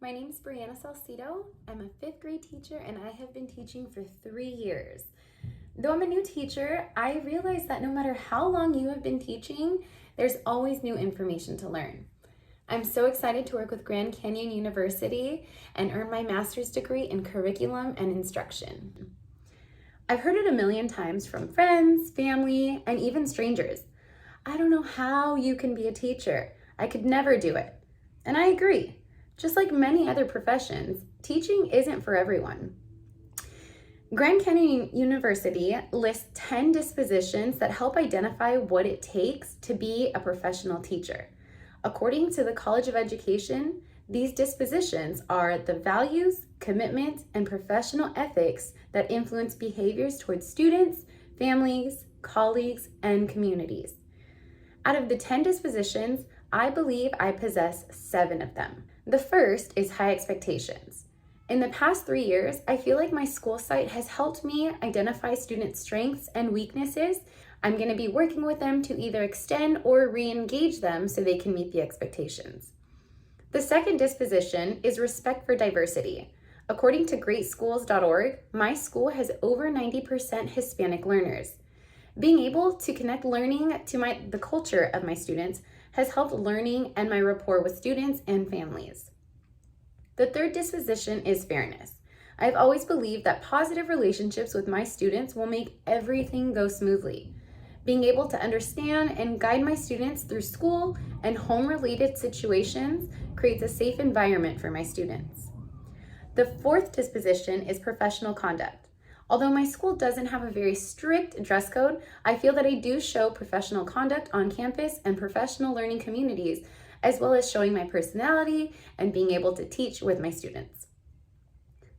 My name is Brianna Salcido. I'm a fifth grade teacher and I have been teaching for 3 years. Though I'm a new teacher, I realize that no matter how long you have been teaching, there's always new information to learn. I'm so excited to work with Grand Canyon University and earn my master's degree in curriculum and instruction. I've heard it a million times from friends, family, and even strangers. I don't know how you can be a teacher. I could never do it. And I agree. Just like many other professions, teaching isn't for everyone. Grand Canyon University lists 10 dispositions that help identify what it takes to be a professional teacher. According to the College of Education, these dispositions are the values, commitment, and professional ethics that influence behaviors towards students, families, colleagues, and communities. Out of the 10 dispositions, I believe I possess 7 of them. The first is high expectations. In the past 3 years, I feel like my school site has helped me identify students' strengths and weaknesses. I'm going to be working with them to either extend or re-engage them so they can meet the expectations. The second disposition is respect for diversity. According to greatschools.org, my school has over 90% Hispanic learners. Being able to connect learning to the culture of my students has helped learning and my rapport with students and families. The third disposition is fairness. I've always believed that positive relationships with my students will make everything go smoothly. Being able to understand and guide my students through school and home-related situations creates a safe environment for my students. The fourth disposition is professional conduct. Although my school doesn't have a very strict dress code, I feel that I do show professional conduct on campus and professional learning communities, as well as showing my personality and being able to teach with my students.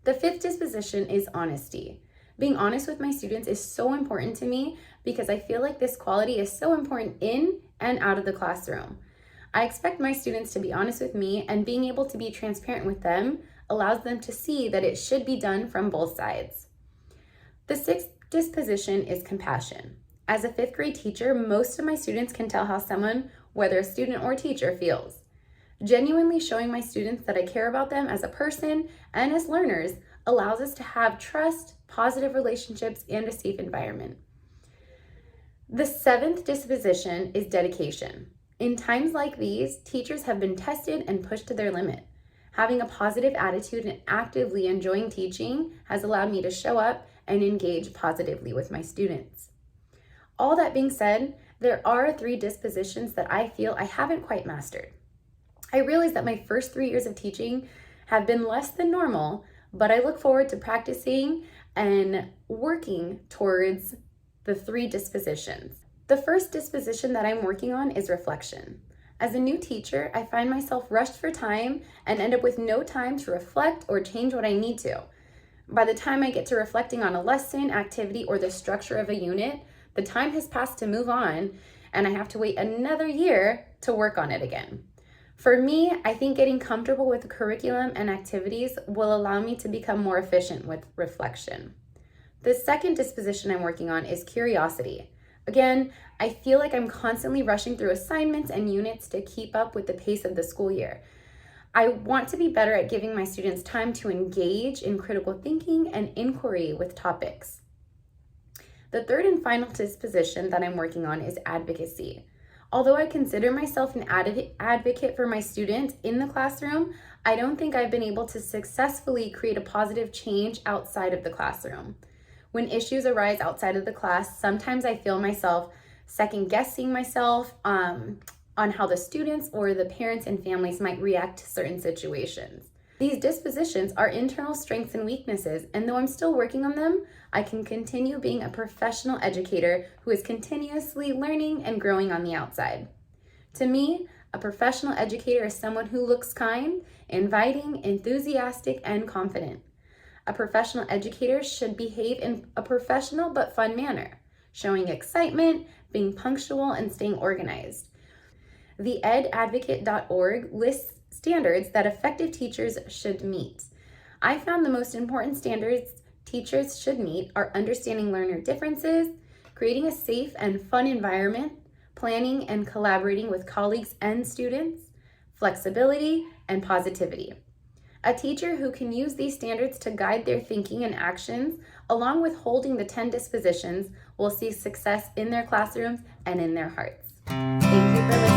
The fifth disposition is honesty. Being honest with my students is so important to me because I feel like this quality is so important in and out of the classroom. I expect my students to be honest with me, and being able to be transparent with them allows them to see that it should be done from both sides. The sixth disposition is compassion. As a fifth grade teacher, most of my students can tell how someone, whether a student or teacher, feels. Genuinely showing my students that I care about them as a person and as learners allows us to have trust, positive relationships, and a safe environment. The seventh disposition is dedication. In times like these, teachers have been tested and pushed to their limit. Having a positive attitude and actively enjoying teaching has allowed me to show up and engage positively with my students. All that being said, there are 3 dispositions that I feel I haven't quite mastered. I realize that my first 3 years of teaching have been less than normal, but I look forward to practicing and working towards the 3 dispositions. The first disposition that I'm working on is reflection. As a new teacher, I find myself rushed for time and end up with no time to reflect or change what I need to. By the time I get to reflecting on a lesson, activity, or the structure of a unit, the time has passed to move on, and I have to wait another year to work on it again. For me, I think getting comfortable with the curriculum and activities will allow me to become more efficient with reflection. The second disposition I'm working on is curiosity. Again, I feel like I'm constantly rushing through assignments and units to keep up with the pace of the school year. I want to be better at giving my students time to engage in critical thinking and inquiry with topics. The third and final disposition that I'm working on is advocacy. Although I consider myself an advocate for my students in the classroom, I don't think I've been able to successfully create a positive change outside of the classroom. When issues arise outside of the class, sometimes I feel myself second-guessing myself on how the students or the parents and families might react to certain situations. These dispositions are internal strengths and weaknesses, and though I'm still working on them, I can continue being a professional educator who is continuously learning and growing on the outside. To me, a professional educator is someone who looks kind, inviting, enthusiastic, and confident. A professional educator should behave in a professional but fun manner, showing excitement, being punctual, and staying organized. The edadvocate.org lists standards that effective teachers should meet. I found the most important standards teachers should meet are understanding learner differences, creating a safe and fun environment, planning and collaborating with colleagues and students, flexibility, and positivity. A teacher who can use these standards to guide their thinking and actions, along with holding the 10 dispositions, will see success in their classrooms and in their hearts. Thank you for listening.